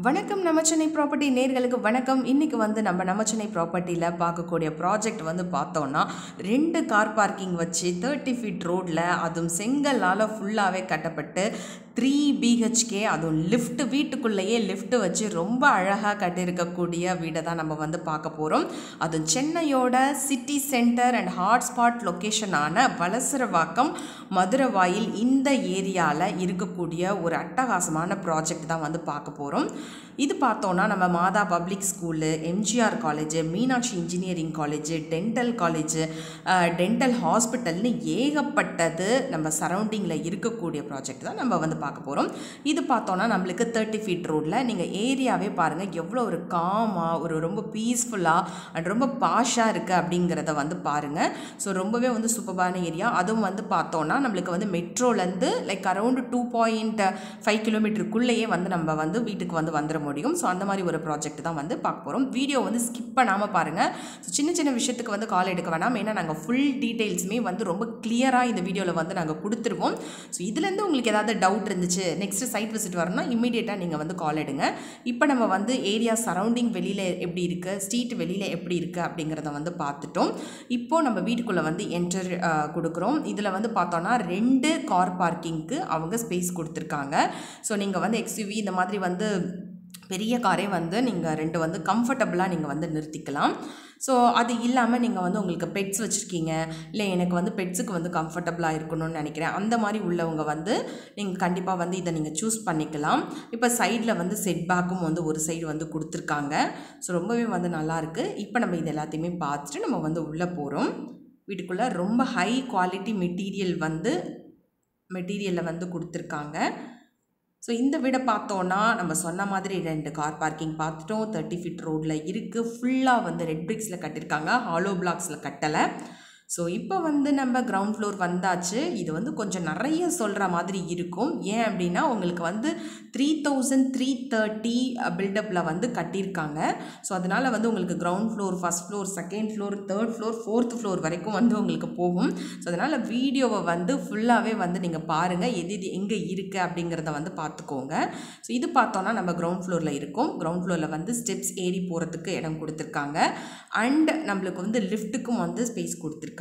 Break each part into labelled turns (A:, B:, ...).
A: வணக்கம் நமச்சனை ப்ராப்பர்ட்டி நேர்களுக்கு வணக்கம். இன்றைக்கி வந்து நம்ம நமச்சனை ப்ராப்பர்ட்டியில் பார்க்கக்கூடிய ப்ராஜெக்ட் வந்து பார்த்தோன்னா 2 கார் பார்க்கிங் வச்சு 30 ஃபீட் ரோடில் அதுவும் செங்கல்லால் ஃபுல்லாகவே கட்டப்பட்டு 3 BHK அதுவும் லிஃப்ட் வீட்டுக்குள்ளேயே லிஃப்ட் வச்சு ரொம்ப அழகாக கட்டியிருக்கக்கூடிய வீடை தான் நம்ம வந்து பார்க்க போகிறோம். அதுவும் சென்னையோட சிட்டி சென்டர் அண்ட் ஹாட்ஸ்பாட் லொக்கேஷனான வலசரவாக்கம் மதுரவாயில் இந்த ஏரியாவில் இருக்கக்கூடிய ஒரு அட்டகாசமான ப்ராஜெக்ட் தான் வந்து பார்க்க போகிறோம். இது பார்த்தோன்னா நம்ம Mata public school, MGR college, Meenakshi engineering college, dental college, dental ஹாஸ்பிட்டல்னு ஏகப்பட்டது நம்ம சரௌண்டிங்கில் இருக்கக்கூடிய ப்ராஜெக்ட் தான் நம்ம வந்து பார்க்க போகிறோம். இது பார்த்தோன்னா நம்மளுக்கு 30 ஃபீட் ரோடில் நீங்கள் ஏரியாவே பாருங்கள் எவ்வளோ ஒரு காமாக ஒரு ரொம்ப பீஸ்ஃபுல்லாக அண்ட் ரொம்ப பாஷாக இருக்குது அப்படிங்கிறத வந்து பாருங்கள். ஸோ ரொம்பவே வந்து சூப்பரான ஏரியா. அதுவும் வந்து பார்த்தோன்னா நம்மளுக்கு வந்து மெட்ரோலேருந்து லைக் அரௌண்ட் 2.5 கிலோமீட்டருக்குள்ளேயே வந்து நம்ம வந்து வீட்டுக்கு வந்து வந்துட முடியும். ஸோ அந்த மாதிரி ஒரு ப்ராஜெக்ட் தான் வந்து பார்க்க போகிறோம். வீடியோ வந்து ஸ்கிப் பண்ணாமல் பாருங்கள். ஸோ சின்ன சின்ன விஷயத்துக்கு வந்து கால் எடுக்க வேணாம். ஏன்னா நாங்கள் ஃபுல் டீட்டெயில்ஸுமே வந்து ரொம்ப கிளியராக இந்த வீடியோவில் வந்து நாங்கள் கொடுத்துருவோம். ஸோ இதுலேருந்து உங்களுக்கு ஏதாவது டவுட் இருந்துச்சு, நெக்ஸ்ட்டு சைட் விசிட் வரணும்னா இம்மீடியட்டாக நீங்கள் வந்து கால் எடுங்க. இப்போ நம்ம வந்து ஏரியா சரௌண்டிங் வெளியில் எப்படி இருக்குது, ஸ்ட்ரீட் வெளியில் எப்படி இருக்குது அப்படிங்கிறத வந்து பார்த்துட்டோம். இப்போது நம்ம வீட்டுக்குள்ளே வந்து என்டர் கொடுக்குறோம். இதில் வந்து பார்த்தோன்னா 2 கார் பார்க்கிங்க்கு அவங்க ஸ்பேஸ் கொடுத்துருக்காங்க. ஸோ நீங்கள் வந்து எக்ஸ்யூவி இந்த மாதிரி வந்து பெரிய காரே வந்து நீங்கள் 2 வந்து கம்ஃபர்டபுளாக நீங்கள் வந்து நிறுத்திக்கலாம். ஸோ அது இல்லாமல் நீங்கள் வந்து உங்களுக்கு பெட்ஸ் வச்சுருக்கீங்க, இல்லை எனக்கு வந்து பெட்ஸுக்கு வந்து கம்ஃபர்டபுளாக இருக்கணும்னு நினைக்கிறேன், அந்த மாதிரி உள்ளவங்க வந்து நீங்கள் கண்டிப்பாக வந்து இதை நீங்கள் சூஸ் பண்ணிக்கலாம். இப்போ சைடில் வந்து செட் பேக்கும் வந்து ஒரு சைடு வந்து கொடுத்துருக்காங்க. ஸோ ரொம்பவே வந்து நல்லாயிருக்கு. இப்போ நம்ம இது எல்லாத்தையுமே பார்த்துட்டு நம்ம வந்து உள்ளே போகிறோம். வீட்டுக்குள்ளே ரொம்ப ஹை குவாலிட்டி மெட்டீரியலில் வந்து கொடுத்துருக்காங்க. ஸோ இந்த வீடை பார்த்தோன்னா நம்ம சொன்ன மாதிரி 2 கார் பார்க்கிங் பார்த்துட்டோம். 30 ஃபீட் ரோடில் இருக்குது. ஃபுல்லாக வந்து ரெட் பிரிக்ஸில் கட்டியிருக்காங்க, ஹாலோ பிளாக்ஸில் கட்டலை. ஸோ இப்போ வந்து நம்ம கிரவுண்ட் ஃப்ளோர் வந்தாச்சு. இது வந்து கொஞ்சம் நிறைய சொல்கிற மாதிரி இருக்கும். ஏன் அப்படின்னா உங்களுக்கு வந்து 3330 பில்டப்பில் வந்து கட்டியிருக்காங்க. ஸோ அதனால் வந்து உங்களுக்கு ground floor, first floor, second floor, third floor, fourth floor வரைக்கும் வந்து உங்களுக்கு போகும். ஸோ அதனால் வீடியோவை வந்து ஃபுல்லாகவே வந்து நீங்கள் பாருங்கள், எது எங்கே இருக்குது அப்படிங்கிறத வந்து பார்த்துக்கோங்க. ஸோ இது பார்த்தோன்னா நம்ம கிரவுண்ட் ஃப்ளோரில் இருக்கும். கிரவுண்ட் ஃப்ளோரில் வந்து ஸ்டெப்ஸ் ஏறி போகிறதுக்கு இடம் கொடுத்துருக்காங்க. அண்ட் நம்மளுக்கு வந்து லிஃப்ட்டுக்கும் வந்து ஸ்பேஸ் கொடுத்துருக்காங்க.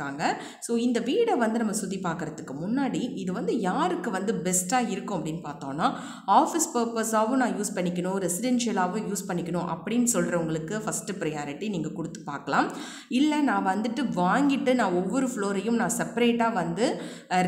A: ஸோ இந்த வீடை வந்து நம்ம சுற்றி பார்க்குறதுக்கு முன்னாடி இது வந்து யாருக்கு வந்து பெஸ்ட்டாக இருக்கும் அப்படின்னு பார்த்தோன்னா, ஆஃபீஸ் பர்பஸாகவும் நான் யூஸ் பண்ணிக்கணும், ரெசிடென்ஷியலாகவும் யூஸ் பண்ணிக்கணும் அப்படின்னு சொல்கிறவங்களுக்கு ஃபஸ்ட்டு ப்ரையாரிட்டி நீங்கள் கொடுத்து பார்க்கலாம். இல்லை நான் வந்துட்டு வாங்கிட்டு நான் ஒவ்வொரு ஃப்ளோரையும் நான் செப்பரேட்டாக வந்து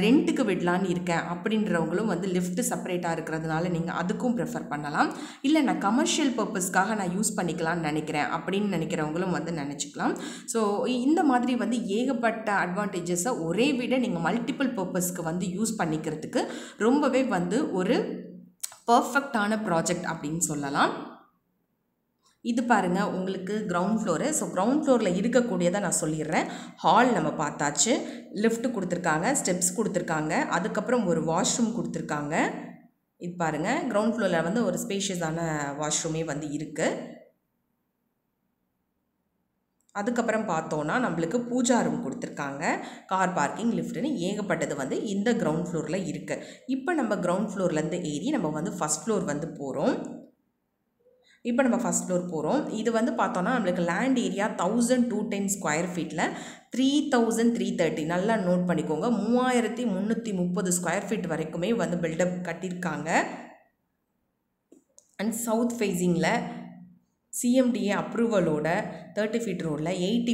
A: ரெண்ட்டுக்கு விடலான்னு இருக்கேன் அப்படின்றவங்களும் வந்து லிஃப்ட்டு செப்பரேட்டாக இருக்கிறதுனால நீங்கள் அதுக்கும் ப்ரிஃபர் பண்ணலாம். இல்லை நான் கமர்ஷியல் பர்பஸ்க்காக நான் யூஸ் பண்ணிக்கலாம்னு நினைக்கிறேன் அப்படின்னு நினைக்கிறவங்களும் வந்து நினச்சிக்கலாம். ஸோ இந்த மாதிரி வந்து ஏகப்பட்ட அட்வான்டேஜஸை ஒரே விட நீங்கள் மல்டிபிள் பர்பஸ்க்கு வந்து யூஸ் பண்ணிக்கிறதுக்கு ரொம்பவே வந்து ஒரு பர்ஃபெக்டான ப்ராஜெக்ட் அப்படின்னு சொல்லலாம். இது பாருங்கள் உங்களுக்கு கிரவுண்ட் ஃப்ளோரு. ஸோ கிரவுண்ட் ஃப்ளோரில் இருக்கக்கூடியதை நான் சொல்லிடுறேன். ஹால் நம்ம பார்த்தாச்சு, லிஃப்ட் கொடுத்துருக்காங்க, ஸ்டெப்ஸ் கொடுத்துருக்காங்க, அதுக்கப்புறம் ஒரு வாஷ்ரூம் கொடுத்துருக்காங்க. இது பாருங்கள் கிரவுண்ட் ஃப்ளோரில் வந்து ஒரு ஸ்பேஷியஸான வாஷ்ரூமே வந்து இருக்குது. அதுக்கப்புறம் பார்த்தோன்னா நம்மளுக்கு பூஜா ரூம் கொடுத்துருக்காங்க, கார் பார்க்கிங், லிஃப்ட்டுன்னு ஏகப்பட்டது வந்து இந்த கிரவுண்ட் ஃப்ளோரில் இருக்குது. இப்போ நம்ம கிரவுண்ட் ஃப்ளோர்லேருந்து ஏறி நம்ம வந்து ஃபஸ்ட் ஃப்ளோர் வந்து போகிறோம். இப்போ நம்ம ஃபஸ்ட் ஃப்ளோர் போகிறோம். இது வந்து பார்த்தோன்னா நம்மளுக்கு லேண்ட் ஏரியா 1210 ஸ்கொயர் ஃபீட்டில் 3330, நல்லா நோட் பண்ணிக்கோங்க, 3330 ஸ்கொயர் ஃபீட் வரைக்குமே வந்து பில்டப் கட்டியிருக்காங்க. அண்ட் சவுத் ஃபேஸிங்கில் CMDA அப்ரூவலோட 30 ஃபீட் ரோடில் 80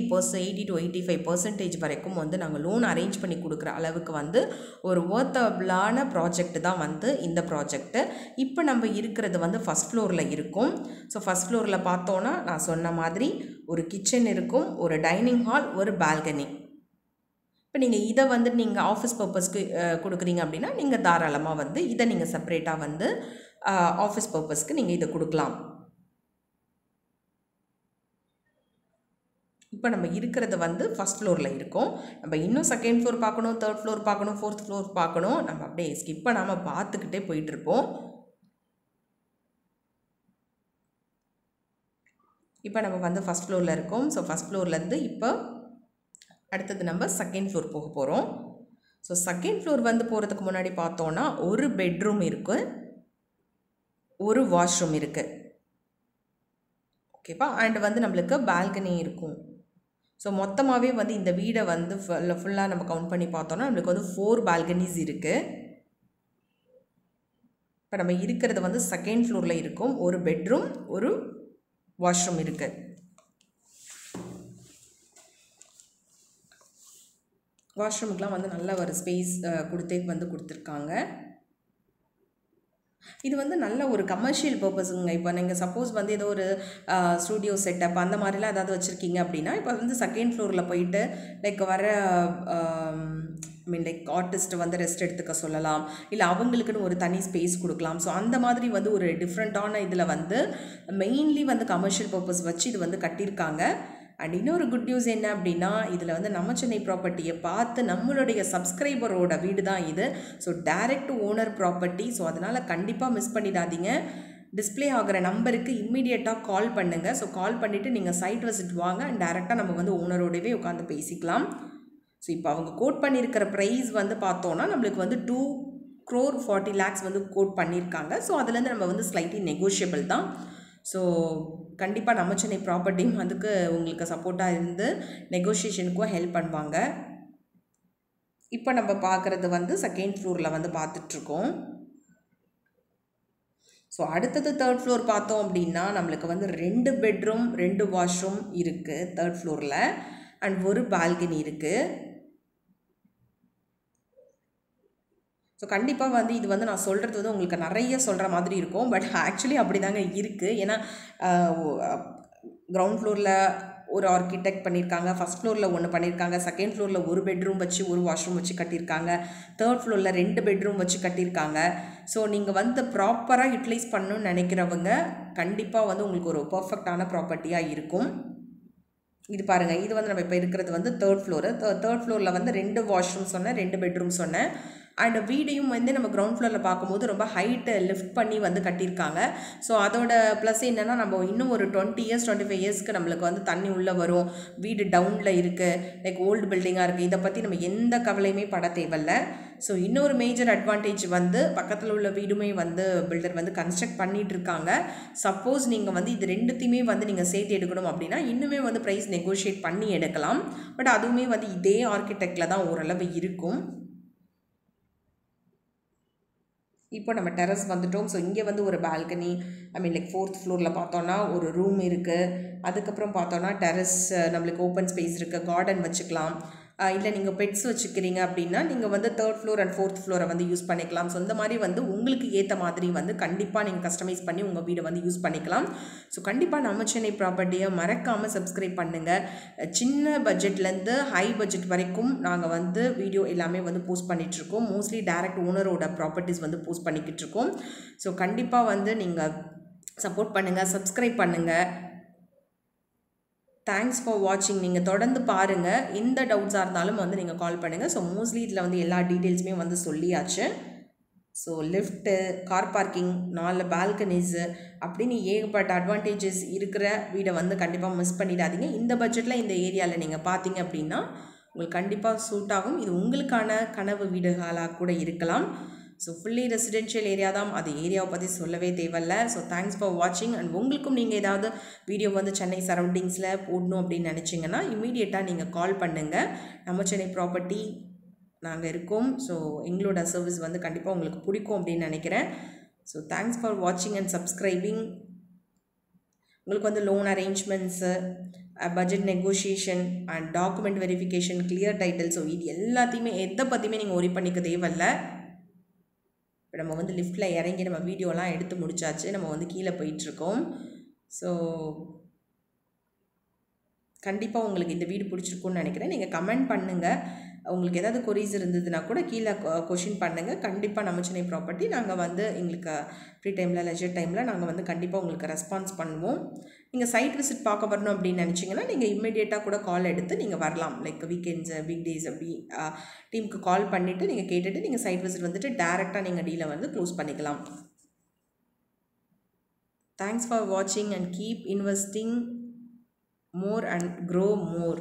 A: to 85% வரைக்கும் வந்து நாங்கள் லோன் அரேஞ்ச் பண்ணி கொடுக்குற அளவுக்கு வந்து ஒரு ஒர்த்தபிளான ப்ராஜெக்ட் தான் வந்து இந்த ப்ராஜெக்ட்டு. இப்போ நம்ம இருக்கிறது வந்து ஃபஸ்ட் ஃப்ளோரில் இருக்கும். ஸோ ஃபஸ்ட் ஃப்ளோரில் பார்த்தோன்னா நான் சொன்ன மாதிரி ஒரு கிச்சன் இருக்கும், ஒரு டைனிங் ஹால், ஒரு பால்கனி. இப்போ நீங்கள் இதை வந்து நீங்கள் ஆஃபீஸ் பர்பஸ்க்கு கொடுக்குறீங்க அப்படின்னா நீங்கள் தாராளமாக வந்து இதை நீங்கள் செப்பரேட்டாக வந்து ஆஃபீஸ் பர்பஸ்க்கு நீங்கள் இதை கொடுக்கலாம். இப்போ நம்ம இருக்கிறது வந்து ஃபஸ்ட் ஃப்ளோரில் இருக்கும். நம்ம இன்னும் செகண்ட் ஃப்ளோர் பார்க்கணும், தேர்ட் ஃப்ளோர் பார்க்கணும், ஃபோர்த் ஃப்ளோர் பார்க்கணும். நம்ம அப்படியே ஸ்கிப் பண்ணாமல் பார்த்துக்கிட்டே போயிட்டுருப்போம். இப்போ நம்ம வந்து ஃபஸ்ட் ஃப்ளோரில் இருக்கோம். ஸோ ஃபஸ்ட் ஃப்ளோர்லேருந்து இப்போ அடுத்தது நம்ம செகண்ட் ஃப்ளோர் போக போகிறோம். ஸோ செகண்ட் ஃப்ளோர் வந்து போகிறதுக்கு முன்னாடி பார்த்தோன்னா ஒரு பெட்ரூம் இருக்குது, ஒரு வாஷ்ரூம் இருக்குது. ஓகேப்பா. அண்ட் வந்து நம்மளுக்கு பால்கனி இருக்கும். ஸோ மொத்தமாகவே வந்து இந்த வீடை வந்து ஃபுல்லாக நம்ம கவுண்ட் பண்ணி பார்த்தோன்னா நம்மளுக்கு வந்து 4 பால்கனிஸ் இருக்குது. இப்போ நம்ம இருக்கிறது வந்து செகண்ட் ஃப்ளோரில் இருக்கும். ஒரு பெட்ரூம், ஒரு வாஷ்ரூம் இருக்குது. வாஷ்ரூமுக்கெலாம் வந்து நல்ல ஒரு ஸ்பேஸ் கொடுத்துருக்காங்க. இது வந்து நல்ல ஒரு கமர்ஷியல் பர்பஸுங்க. இப்போ நீங்கள் சப்போஸ் வந்து ஏதோ ஒரு ஸ்டூடியோ செட்டப் அந்த மாதிரிலாம் ஏதாவது வச்சுருக்கீங்க அப்படின்னா, இப்போ வந்து செகண்ட் ஃப்ளோரில் போயிட்டு லைக் வர லைக் ஆர்டிஸ்ட் வந்து ரெஸ்ட் எடுத்துக்க சொல்லலாம், இல்லை அவங்களுக்குன்னு ஒரு தனி ஸ்பேஸ் கொடுக்கலாம். ஸோ அந்த மாதிரி வந்து ஒரு டிஃப்ரெண்ட்டான இதில் வந்து மெயின்லி வந்து கமர்ஷியல் பர்பஸ் வச்சு இது வந்து கட்டியிருக்காங்க. அண்ட் இன்னொரு குட் நியூஸ் என்ன அப்படின்னா, இதில் வந்து நம்ம சென்னை ப்ராப்பர்ட்டியை பார்த்து நம்மளுடைய சப்ஸ்கிரைபரோட வீடு தான் இது. So direct owner property. So அதனால் கண்டிப்பாக மிஸ் பண்ணிடாதீங்க. டிஸ்பிளே ஆகிற நம்பருக்கு இம்மீடியட்டாக கால் பண்ணுங்கள். ஸோ கால் பண்ணிவிட்டு நீங்கள் சைட் விசிட் வாங்க அண்ட் டேரெக்டாக நம்ம வந்து ஓனரோடவே உட்காந்து பேசிக்கலாம். ஸோ இப்போ அவங்க கோட் பண்ணியிருக்கிற ப்ரைஸ் வந்து பார்த்தோன்னா நம்மளுக்கு வந்து 2,40 lakhs வந்து கோட் பண்ணியிருக்காங்க. ஸோ அதுலேருந்து நம்ம வந்து ஸ்லைட்லி நெகோஷியபிள் தான். ஸோ கண்டிப்பாக நம்ம சென்னை ப்ராப்பர்ட்டியும் அதுக்கு உங்களுக்கு சப்போர்ட்டாக இருந்து நெகோஷியேஷனுக்கும் ஹெல்ப் பண்ணுவாங்க. இப்போ நம்ம பார்க்குறது வந்து செகண்ட் ஃப்ளோரில் வந்து பார்த்துட்ருக்கோம். ஸோ அடுத்தது தேர்ட் ஃப்ளோர் பார்த்தோம் அப்படின்னா நம்மளுக்கு வந்து 2 பெட்ரூம் 2 வாஷ்ரூம் இருக்குது தேர்ட் ஃப்ளோரில். அண்ட் ஒரு பால்கனி இருக்குது. ஸோ கண்டிப்பாக வந்து இது வந்து நான் சொல்கிறது வந்து உங்களுக்கு நிறைய சொல்கிற மாதிரி இருக்கும். பட் ஆக்சுவலி அப்படி தாங்க இருக்குது. ஏன்னா கிரவுண்ட் ஃப்ளோரில் ஒரு ஆர்கிடெக்ட் பண்ணியிருக்காங்க, ஃபஸ்ட் ஃப்ளோரில் ஒன்று பண்ணியிருக்காங்க, செகண்ட் ஃப்ளோரில் ஒரு பெட்ரூம் வச்சு ஒரு வாஷ்ரூம் வச்சு கட்டியிருக்காங்க, தேர்ட் ஃப்ளோரில் 2 பெட்ரூம் வச்சு கட்டியிருக்காங்க. ஸோ நீங்கள் வந்து ப்ராப்பராக யூட்டிலைஸ் பண்ணணும்னு நினைக்கிறவங்க கண்டிப்பாக வந்து உங்களுக்கு ஒரு பர்ஃபெக்டான ப்ராப்பர்ட்டியாக இருக்கும். இது பாருங்கள், இது வந்து நம்ம இப்போ இருக்கிறது வந்து தேர்ட் ஃப்ளோரு. தேர்ட் ஃப்ளோரில் வந்து 2 வாஷ்ரூம் சொன்னேன், 2 பெட்ரூம் சொன்னேன். அண்ட் வீடையும் வந்து நம்ம கிரவுண்ட் ஃப்ளோரில் பார்க்கும்போது ரொம்ப ஹைட்டு லிஃப்ட் பண்ணி வந்து கட்டியிருக்காங்க. ஸோ அதோட ப்ளஸ் என்னென்னா நம்ம இன்னும் ஒரு 20 years 25 yearsக்கு நம்மளுக்கு வந்து தண்ணி உள்ளே வரும். வீடு டவுனில் இருக்குது, லைக் ஓல்டு பில்டிங்காக இருக்குது. இதை பற்றி நம்ம எந்த கவலையுமே பட தேவையில்லை. ஸோ இன்னொரு மேஜர் அட்வான்டேஜ் வந்து பக்கத்தில் உள்ள வீடுமே வந்து பில்டர் வந்து கன்ஸ்ட்ரக்ட் பண்ணிகிட்டு இருக்காங்க. சப்போஸ் நீங்கள் வந்து இது ரெண்டுத்தையுமே வந்து நீங்கள் சேர்த்து எடுக்கணும் அப்படின்னா இன்னுமே வந்து ப்ரைஸ் நெகோஷியேட் பண்ணி எடுக்கலாம். பட் அதுவுமே வந்து இதே ஆர்கிடெக்டில் தான் ஓரளவு இருக்கும். இப்போ நம்ம டெரஸ் வந்துட்டோம். ஸோ இங்கே வந்து ஒரு பால்கனி, லைக் 4th ஃப்ளோரில் பார்த்தோன்னா ஒரு ரூம் இருக்குது. அதுக்கப்புறம் பார்த்தோன்னா டெரஸ் நம்மளுக்கு ஓப்பன் ஸ்பேஸ் இருக்குது, கார்டன் வச்சுக்கலாம். இல்லை நீங்கள் பெட்ஸ் வச்சுக்கிறீங்க அப்படின்னா நீங்கள் வந்து 3rd ஃப்ளோர் அண்ட் 4th ஃப்ளோரை வந்து யூஸ் பண்ணிக்கலாம். ஸோ இந்த மாதிரி வந்து உங்களுக்கு ஏற்ற மாதிரி வந்து கண்டிப்பாக நீங்கள் கஸ்டமைஸ் பண்ணி உங்கள் வீடை வந்து யூஸ் பண்ணிக்கலாம். ஸோ கண்டிப்பாக நம்ம சென்னை ப்ராப்பர்ட்டியை மறக்காமல் சப்ஸ்கிரைப் பண்ணுங்கள். சின்ன பட்ஜெட்லேருந்து ஹை பட்ஜெட் வரைக்கும் நாங்கள் வந்து வீடியோ எல்லாமே வந்து போஸ்ட் பண்ணிகிட்ருக்கோம். மோஸ்ட்லி டைரக்ட் ஓனரோட ப்ராப்பர்ட்டிஸ் வந்து போஸ்ட் பண்ணிக்கிட்டு இருக்கோம். ஸோ கண்டிப்பாக வந்து நீங்கள் சப்போர்ட் பண்ணுங்கள், சப்ஸ்கிரைப் பண்ணுங்கள். தேங்க்ஸ் ஃபார் வாட்சிங். நீங்கள் தொடர்ந்து பாருங்கள். எந்த டவுட்ஸாக இருந்தாலும் வந்து நீங்கள் கால் பண்ணுங்கள். ஸோ மோஸ்ட்லி இதில் வந்து எல்லா டீட்டெயில்ஸுமே வந்து சொல்லியாச்சு. ஸோ லிஃப்ட்டு, கார் பார்க்கிங், 4 பால்கனிஸு அப்படின்னு ஏகப்பட்ட அட்வான்டேஜஸ் இருக்கிற வீடை வந்து கண்டிப்பாக மிஸ் பண்ணிடாதீங்க. இந்த பட்ஜெட்டில் இந்த ஏரியாவில் நீங்கள் பார்த்தீங்க அப்படின்னா உங்களுக்கு கண்டிப்பாக சூட் ஆகும். இது உங்களுக்கான கனவு வீடுகளாக கூட இருக்கலாம். ஸோ ஃபுல்லி ரெசிடென்ஷியல் ஏரியா தான், அது ஏரியாவை பற்றி சொல்லவே தேவையில்லை. ஸோ தேங்க்ஸ் ஃபார் வாட்சிங். அண்ட் உங்களுக்கும் நீங்கள் ஏதாவது வீடியோ வந்து சென்னை சரௌண்டிங்ஸில் போடணும் அப்படின்னு நினச்சிங்கன்னா இமீடியட்டாக நீங்கள் கால் பண்ணுங்கள். நம்ம சென்னை ப்ராப்பர்ட்டி நாங்கள் இருக்கோம். ஸோ எங்களோட சர்வீஸ் வந்து கண்டிப்பாக உங்களுக்கு பிடிக்கும் அப்படின்னு நினைக்கிறேன். ஸோ தேங்க்ஸ் ஃபார் வாட்சிங் அண்ட் சப்ஸ்கிரைபிங். உங்களுக்கு வந்து loan arrangements, budget negotiation and document verification, clear title, so இது எல்லாத்தையுமே எதை பற்றியுமே நீங்கள் ஒரி பண்ணிக்க தேவையில்லை. இப்போ நம்ம வந்து லிஃப்ட்டில் இறங்கி நம்ம வீடியோலாம் எடுத்து முடிச்சாச்சு. நம்ம வந்து கீழே போயிட்டுருக்கோம். ஸோ கண்டிப்பாக உங்களுக்கு இந்த வீடு பிடிச்சிருக்குன்னு நினைக்கிறேன். நீங்கள் கமெண்ட் பண்ணுங்கள். உங்களுக்கு ஏதாவது கொரீஸ் இருந்ததுன்னா கூட கீழே கொஷின் பண்ணுங்கள். கண்டிப்பாக நம்ம சென்னை ப்ராப்பர்ட்டி நாங்கள் வந்து எங்களுக்கு ஃப்ரீ டைமில், லெஜர் டைமில் நாங்கள் வந்து கண்டிப்பாக உங்களுக்கு ரெஸ்பான்ஸ் பண்ணுவோம். நீங்கள் சைட் விசிட் பார்க்க வரணும் அப்படின்னு நினச்சிங்கன்னா நீங்கள் இம்மிடியேட்டாக கூட கால் எடுத்து நீங்கள் வரலாம். லைக் வீக்கெண்ட்ஸு, வீக் டேஸ் அப்படி டீமுக்கு கால் பண்ணிவிட்டு நீங்கள் கேட்டுட்டு நீங்கள் சைட் விசிட் வந்துட்டு டேரெக்டாக நீங்கள் டீலை வந்து க்ளோஸ் பண்ணிக்கலாம். தேங்க்ஸ் ஃபார் வாட்சிங் and keep investing more and grow more.